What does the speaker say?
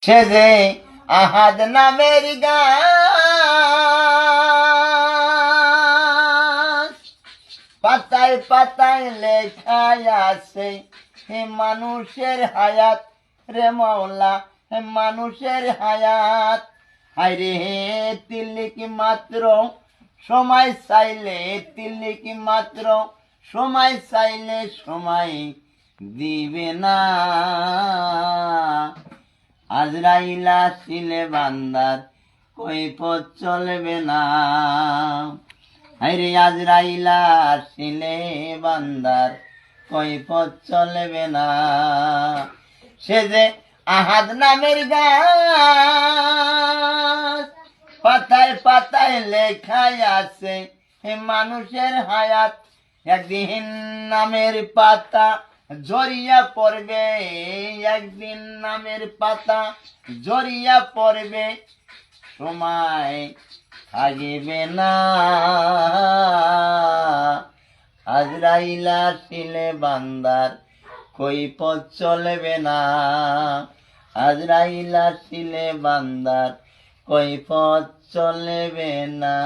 সে যে আহাদ নামের গাছ, পাতায় পাতায় লেখায় আছে হে মানুষের হায়াত রে মাওলা, হে মানুষের হায়াত। হায়রে হে তিলিক মাত্র সময় চাইলে, তিলিক মাত্র সময় চাইলে সময় দিবে না। আজরাইল আসিলে বান্দার কৈফিয়ত চলবে না। হায়রে আজরাইল আসিলে বান্দার কৈফিয়ত চলবে না। সে যে আহাদ নামের গাছ, পাতায় পাতায় লেখায় আছে হে মানুষের হায়াত। একদিন নামের পাতা ঝরিয়া পড়বে, একদিন নামের পাতা ঝরিয়া পড়বে, সময় থাকিবে না। আজরাইল আসিলে বান্দার কৈফিয়ত চলবে না। আজরাইল আসিলে বান্দার কৈফিয়ত চলবে না।